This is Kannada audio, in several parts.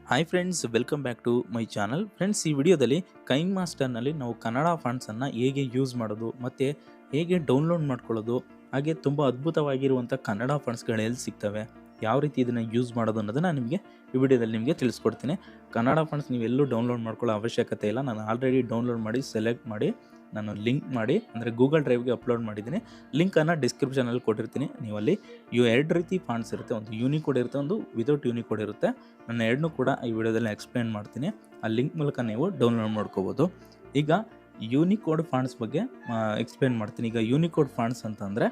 Hi friends, welcome back to my channel. Friends, ಈ ವಿಡಿಯೋದಲ್ಲಿ ಕೈನ್ ಮಾಸ್ಟರ್ನಲ್ಲಿ ನಾವು ಕನ್ನಡ ಫಾಂಟ್ಸನ್ನು ಹೇಗೆ ಯೂಸ್ ಮಾಡೋದು ಮತ್ತು ಹೇಗೆ ಡೌನ್ಲೋಡ್ ಮಾಡ್ಕೊಳ್ಳೋದು, ಹಾಗೆ ತುಂಬ ಅದ್ಭುತವಾಗಿರುವಂಥ ಕನ್ನಡ ಫಾಂಟ್ಸ್ಗಳು ಎಲ್ಲಿ ಸಿಗ್ತವೆ, ಯಾವ ರೀತಿ ಇದನ್ನು ಯೂಸ್ ಮಾಡೋದು ಅನ್ನೋದನ್ನು ನಿಮಗೆ ಈ ವಿಡಿಯೋದಲ್ಲಿ ನಿಮಗೆ ತಿಳಿಸ್ಕೊಡ್ತೀನಿ. ಕನ್ನಡ ಫಾಂಟ್ಸ್ ನೀವೆಲ್ಲೂ ಡೌನ್ಲೋಡ್ ಮಾಡ್ಕೊಳ್ಳೋ ಅವಶ್ಯಕತೆ ಇಲ್ಲ. ನಾನು ಆಲ್ರೆಡಿ ಡೌನ್ಲೋಡ್ ಮಾಡಿ ಸೆಲೆಕ್ಟ್ ಮಾಡಿ ನಾನು ಲಿಂಕ್ ಮಾಡಿ ಅಂದರೆ ಗೂಗಲ್ ಡ್ರೈವ್ಗೆ ಅಪ್ಲೋಡ್ ಮಾಡಿದ್ದೀನಿ. ಲಿಂಕನ್ನು ಡಿಸ್ಕ್ರಿಪ್ಷನಲ್ಲಿ ಕೊಟ್ಟಿರ್ತೀನಿ. ನೀವು ಅಲ್ಲಿ ಎರಡು ರೀತಿ ಫಾಂಟ್ಸ್ ಇರುತ್ತೆ, ಒಂದು ಯೂನಿಕೋಡ್ ಇರುತ್ತೆ, ಒಂದು ವಿತೌಟ್ ಯೂನಿಕೋಡ್ ಇರುತ್ತೆ. ನಾನು ಎರಡನ್ನೂ ಕೂಡ ಈ ವಿಡಿಯೋದಲ್ಲಿ ಎಕ್ಸ್ಪ್ಲೇನ್ ಮಾಡ್ತೀನಿ. ಆ ಲಿಂಕ್ ಮೂಲಕ ನೀವು ಡೌನ್ಲೋಡ್ ಮಾಡ್ಕೋಬೋದು. ಈಗ ಯೂನಿಕೋಡ್ ಫಾಂಟ್ಸ್ ಬಗ್ಗೆ ಎಕ್ಸ್ಪ್ಲೇನ್ ಮಾಡ್ತೀನಿ. ಈಗ ಯೂನಿಕೋಡ್ ಫಾಂಟ್ಸ್ ಅಂತಂದರೆ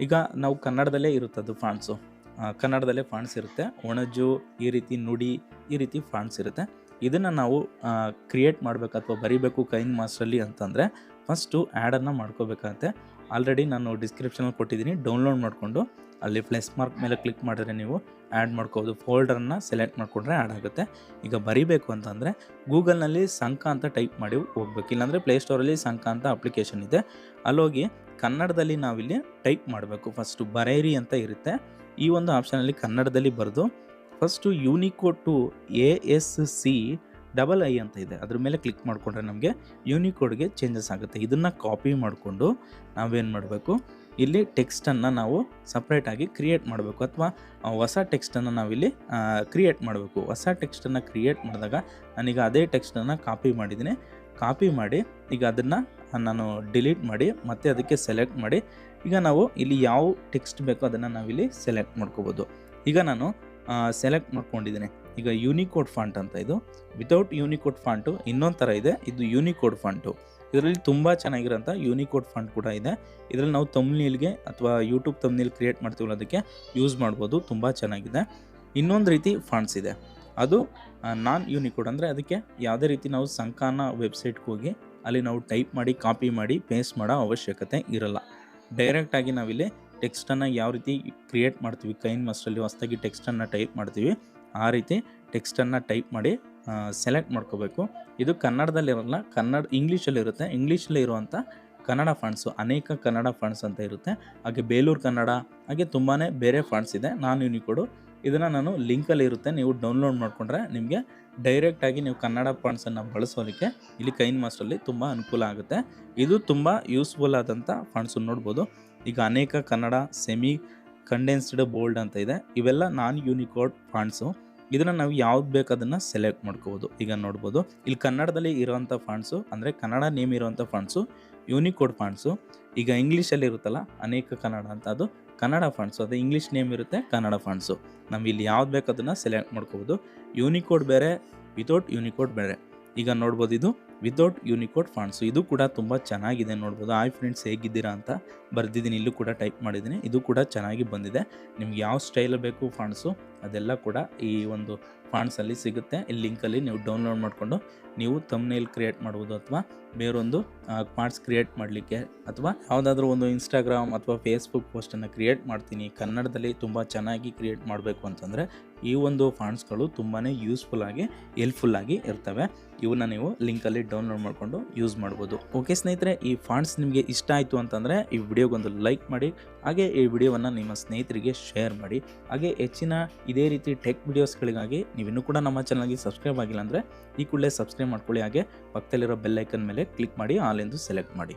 ಈಗ ನಾವು ಕನ್ನಡದಲ್ಲೇ ಇರುತ್ತದು ಫಾಂಟ್ಸು, ಕನ್ನಡದಲ್ಲೇ ಫಾಂಟ್ಸ್ ಇರುತ್ತೆ. ಒಣಜು, ಈ ರೀತಿ ನುಡಿ, ಈ ರೀತಿ ಫಾಂಟ್ಸ್ ಇರುತ್ತೆ. ಇದನ್ನು ನಾವು ಕ್ರಿಯೇಟ್ ಮಾಡಬೇಕು ಅಥವಾ ಬರೀಬೇಕು ಕೈನ್ ಮಾಸ್ಟರಲ್ಲಿ ಅಂತಂದರೆ ಫಸ್ಟು ಆ್ಯಡನ್ನು ಮಾಡ್ಕೋಬೇಕಾಗತ್ತೆ. ಆಲ್ರೆಡಿ ನಾನು ಡಿಸ್ಕ್ರಿಪ್ಷನಲ್ಲಿ ಕೊಟ್ಟಿದ್ದೀನಿ. ಡೌನ್ಲೋಡ್ ಮಾಡಿಕೊಂಡು ಅಲ್ಲಿ ಪ್ಲಸ್ ಮಾರ್ಕ್ ಮೇಲೆ ಕ್ಲಿಕ್ ಮಾಡಿದ್ರೆ ನೀವು ಆ್ಯಡ್ ಮಾಡ್ಕೋಬೋದು. ಫೋಲ್ಡರನ್ನು ಸೆಲೆಕ್ಟ್ ಮಾಡಿಕೊಂಡ್ರೆ ಆ್ಯಡ್ ಆಗುತ್ತೆ. ಈಗ ಬರೀಬೇಕು ಅಂತಂದರೆ ಗೂಗಲ್ನಲ್ಲಿ ಸಂಕ ಅಂತ ಟೈಪ್ ಮಾಡಿ ಹೋಗ್ಬೇಕು, ಇಲ್ಲಾಂದರೆ ಪ್ಲೇಸ್ಟೋರಲ್ಲಿ ಸಂಕ ಅಂತ ಅಪ್ಲಿಕೇಶನ್ ಇದೆ. ಅಲ್ಲೋಗಿ ಕನ್ನಡದಲ್ಲಿ ನಾವಿಲ್ಲಿ ಟೈಪ್ ಮಾಡಬೇಕು. ಫಸ್ಟು ಬರೇರಿ ಅಂತ ಇರುತ್ತೆ. ಈ ಒಂದು ಆಪ್ಷನಲ್ಲಿ ಕನ್ನಡದಲ್ಲಿ ಬರೆದು ಫಸ್ಟು ಯೂನಿಕೋಡ್ ಟು ASCII ಅಂತ ಇದೆ, ಅದ್ರ ಮೇಲೆ ಕ್ಲಿಕ್ ಮಾಡಿಕೊಂಡ್ರೆ ನಮಗೆ ಯೂನಿಕೋಡ್ಗೆ ಚೇಂಜಸ್ ಆಗುತ್ತೆ. ಇದನ್ನು ಕಾಪಿ ಮಾಡಿಕೊಂಡು ನಾವೇನು ಮಾಡಬೇಕು, ಇಲ್ಲಿ ಟೆಕ್ಸ್ಟನ್ನು ನಾವು ಸಪ್ರೇಟಾಗಿ ಕ್ರಿಯೇಟ್ ಮಾಡಬೇಕು, ಅಥವಾ ಹೊಸ ಟೆಕ್ಸ್ಟನ್ನು ನಾವಿಲ್ಲಿ ಕ್ರಿಯೇಟ್ ಮಾಡಬೇಕು. ಹೊಸ ಟೆಕ್ಸ್ಟನ್ನು ಕ್ರಿಯೇಟ್ ಮಾಡಿದಾಗ ನಾನೀಗ ಅದೇ ಟೆಕ್ಸ್ಟನ್ನು ಕಾಪಿ ಮಾಡಿದ್ದೀನಿ. ಕಾಪಿ ಮಾಡಿ ಈಗ ಅದನ್ನು ನಾನು ಡಿಲೀಟ್ ಮಾಡಿ ಮತ್ತೆ ಅದಕ್ಕೆ ಸೆಲೆಕ್ಟ್ ಮಾಡಿ ಈಗ ನಾವು ಇಲ್ಲಿ ಯಾವ ಟೆಕ್ಸ್ಟ್ ಬೇಕೋ ಅದನ್ನು ನಾವಿಲ್ಲಿ ಸೆಲೆಕ್ಟ್ ಮಾಡ್ಕೋಬೋದು. ಈಗ ನಾನು ಸೆಲೆಕ್ಟ್ ಮಾಡ್ಕೊಂಡಿದ್ದೀನಿ. ಈಗ ಯೂನಿಕೋಡ್ ಫಾಂಟ್ ಅಂತ ಇದು. ವಿತೌಟ್ ಯೂನಿಕೋಡ್ ಫಾಂಟು ಇನ್ನೊಂದು ಥರ ಇದೆ, ಇದು ಯೂನಿಕೋಡ್ ಫಾಂಟು. ಇದರಲ್ಲಿ ತುಂಬ ಚೆನ್ನಾಗಿರೋಂಥ ಯೂನಿಕೋಡ್ ಫಾಂಟ್ ಕೂಡ ಇದೆ. ಇದರಲ್ಲಿ ನಾವು ತಮ್ನೇಲ್ಗೆ ಅಥವಾ ಯೂಟ್ಯೂಬ್ ತಮ್ನೇಲ್ ಕ್ರಿಯೇಟ್ ಮಾಡ್ತೀವಲ್ಲ ಅದಕ್ಕೆ ಯೂಸ್ ಮಾಡ್ಬೋದು. ತುಂಬ ಚೆನ್ನಾಗಿದೆ. ಇನ್ನೊಂದು ರೀತಿ ಫಾಂಟ್ಸ್ ಇದೆ, ಅದು ನಾನ್ ಯೂನಿಕೋಡ್. ಅಂದರೆ ಅದಕ್ಕೆ ಯಾವುದೇ ರೀತಿ ನಾವು ಸಂಕಾನ ವೆಬ್ಸೈಟ್ಗೆ ಹೋಗಿ ಅಲ್ಲಿ ನಾವು ಟೈಪ್ ಮಾಡಿ ಕಾಪಿ ಮಾಡಿ ಪೇಸ್ಟ್ ಮಾಡೋ ಅವಶ್ಯಕತೆ ಇರಲ್ಲ. ಡೈರೆಕ್ಟಾಗಿ ನಾವಿಲ್ಲಿ ಟೆಕ್ಸ್ಟನ್ನು ಯಾವ ರೀತಿ ಕ್ರಿಯೇಟ್ ಮಾಡ್ತೀವಿ, ಕೈನ್ ಮಾಸ್ಟರಲ್ಲಿ ಹೊಸದಾಗಿ ಟೆಕ್ಸ್ಟನ್ನು ಟೈಪ್ ಮಾಡ್ತೀವಿ, ಆ ರೀತಿ ಟೆಕ್ಸ್ಟನ್ನು ಟೈಪ್ ಮಾಡಿ ಸೆಲೆಕ್ಟ್ ಮಾಡ್ಕೋಬೇಕು. ಇದು ಕನ್ನಡದಲ್ಲಿರಲ್ಲ, ಇಂಗ್ಲೀಷಲ್ಲಿರುತ್ತೆ. ಇಂಗ್ಲೀಷಲ್ಲಿ ಇರುವಂಥ ಕನ್ನಡ ಫಾಂಟ್ಸು, ಅನೇಕ ಕನ್ನಡ ಫಾಂಟ್ಸ್ ಅಂತ ಇರುತ್ತೆ. ಹಾಗೆ ಬೇಲೂರು ಕನ್ನಡ, ಹಾಗೆ ತುಂಬಾ ಬೇರೆ ಫಾಂಟ್ಸ್ ಇದೆ ನಾನ್ ಯೂನಿಕೋಡು. ಇದನ್ನು ನಾನು ಲಿಂಕಲ್ಲಿ ಇರುತ್ತೆ, ನೀವು ಡೌನ್ಲೋಡ್ ಮಾಡಿಕೊಂಡ್ರೆ ನಿಮಗೆ ಡೈರೆಕ್ಟಾಗಿ ನೀವು ಕನ್ನಡ ಫಾಂಟ್ಸನ್ನು ಬಳಸೋದಕ್ಕೆ ಇಲ್ಲಿ ಕೈನ್ ಮಾಸ್ಟರಲ್ಲಿ ತುಂಬ ಅನುಕೂಲ ಆಗುತ್ತೆ. ಇದು ತುಂಬ ಯೂಸ್ಫುಲ್ ಆದಂಥ ಫಾಂಟ್ಸು ನೋಡ್ಬೋದು. ಈಗ ಅನೇಕ ಕನ್ನಡ, ಸೆಮಿ ಕಂಡೆನ್ಸ್ಡ್ ಬೋಲ್ಡ್ ಅಂತ ಇದೆ. ಇವೆಲ್ಲ ನಾನ್ ಯೂನಿಕೋಡ್ ಫಾಂಟ್ಸು. ಇದನ್ನು ನಾವು ಯಾವ್ದು ಬೇಕು ಅದನ್ನು ಸೆಲೆಕ್ಟ್ ಮಾಡ್ಕೋಬೋದು. ಈಗ ನೋಡ್ಬೋದು ಇಲ್ಲಿ ಕನ್ನಡದಲ್ಲಿ ಇರೋವಂಥ ಫಾಂಟ್ಸು, ಅಂದರೆ ಕನ್ನಡ ನೇಮ್ ಇರೋವಂಥ ಫಾಂಟ್ಸು ಯೂನಿಕೋಡ್ ಫಾಂಟ್ಸು. ಈಗ ಇಂಗ್ಲೀಷಲ್ಲಿ ಇರುತ್ತಲ್ಲ ಅನೇಕ ಕನ್ನಡ ಅಂತ, ಅದು ಕನ್ನಡ ಫಾಂಟ್ಸು. ಅದು ಇಂಗ್ಲೀಷ್ ನೇಮ್ ಇರುತ್ತೆ, ಕನ್ನಡ ಫಾಂಟ್ಸು. ನಾವು ಇಲ್ಲಿ ಯಾವ್ದು ಬೇಕು ಅದನ್ನು ಸೆಲೆಕ್ಟ್ ಮಾಡ್ಕೋಬೋದು. ಯೂನಿಕೋಡ್ ಬೇರೆ, ವಿತೌಟ್ ಯೂನಿಕೋಡ್ ಬೇರೆ. ಈಗ ನೋಡ್ಬೋದು ಇದು ವಿತೌಟ್ ಯೂನಿಕೋಡ್ ಫಾಂಟ್ಸು. ಇದು ಕೂಡ ತುಂಬ ಚೆನ್ನಾಗಿದೆ ನೋಡ್ಬೋದು. ಹಾಯ್ ಫ್ರೆಂಡ್ಸ್, ಹೇಗಿದ್ದೀರಾ ಅಂತ ಬರೆದಿದ್ದೀನಿ, ಇಲ್ಲೂ ಕೂಡ ಟೈಪ್ ಮಾಡಿದ್ದೀನಿ. ಇದು ಕೂಡ ಚೆನ್ನಾಗಿ ಬಂದಿದೆ. ನಿಮ್ಗೆ ಯಾವ ಸ್ಟೈಲ್ ಬೇಕು ಫಾಂಟ್ಸು ಅದೆಲ್ಲ ಕೂಡ ಈ ಒಂದು ಫಾಂಟ್ಸಲ್ಲಿ ಸಿಗುತ್ತೆ. ಈ ಲಿಂಕಲ್ಲಿ ನೀವು ಡೌನ್ಲೋಡ್ ಮಾಡಿಕೊಂಡು ನೀವು ತಮ್ನೇಲ್ ಕ್ರಿಯೇಟ್ ಮಾಡ್ಬೋದು, ಅಥವಾ ಬೇರೊಂದು ಫಾಂಟ್ಸ್ ಕ್ರಿಯೇಟ್ ಮಾಡಲಿಕ್ಕೆ, ಅಥವಾ ಯಾವುದಾದ್ರೂ ಒಂದು ಇನ್ಸ್ಟಾಗ್ರಾಮ್ ಅಥವಾ ಫೇಸ್ಬುಕ್ ಪೋಸ್ಟನ್ನು ಕ್ರಿಯೇಟ್ ಮಾಡ್ತೀನಿ ಕನ್ನಡದಲ್ಲಿ ತುಂಬ ಚೆನ್ನಾಗಿ ಕ್ರಿಯೇಟ್ ಮಾಡಬೇಕು ಅಂತಂದರೆ ಈ ಒಂದು ಫಾಂಟ್ಸ್ಗಳು ತುಂಬಾ ಯೂಸ್ಫುಲ್ಲಾಗಿ ಹೆಲ್ಪ್ಫುಲ್ಲಾಗಿ ಇರ್ತವೆ. ಇವನ್ನ ನೀವು ಲಿಂಕಲ್ಲಿ ಡೌನ್ಲೋಡ್ ಮಾಡಿಕೊಂಡು ಯೂಸ್ ಮಾಡ್ಬೋದು. ಓಕೆ ಸ್ನೇಹಿತರೆ, ಈ ಫಾಂಟ್ಸ್ ನಿಮಗೆ ಇಷ್ಟ ಆಯಿತು ಅಂತಂದರೆ ಈ ವಿಡಿಯೋಗೊಂದು ಲೈಕ್ ಮಾಡಿ, ಹಾಗೆ ಈ ವಿಡಿಯೋವನ್ನು ನಿಮ್ಮ ಸ್ನೇಹಿತರಿಗೆ ಶೇರ್ ಮಾಡಿ. ಹಾಗೆ ಹೆಚ್ಚಿನ ಇದೇ ರೀತಿ ಟೆಕ್ ವಿಡಿಯೋಸ್ಗಳಿಗಾಗಿ ನೀವು ಇನ್ನೂ ಕೂಡ ನಮ್ಮ ಚಾನಲ್ಗೆ ಸಬ್ಸ್ಕ್ರೈಬ್ ಆಗಿಲ್ಲ ಅಂದರೆ ಈ ಕೂಡಲೇ ಸಬ್ಸ್ಕ್ರೈಬ್ ಮಾಡ್ಕೊಳ್ಳಿ. ಹಾಗೆ ಪಕ್ಕದಲ್ಲಿರೋ ಬೆಲ್ ಐಕನ್ ಮೇಲೆ ಕ್ಲಿಕ್ ಮಾಡಿ ಆಲ್ ಎಂದು ಸೆಲೆಕ್ಟ್ ಮಾಡಿ.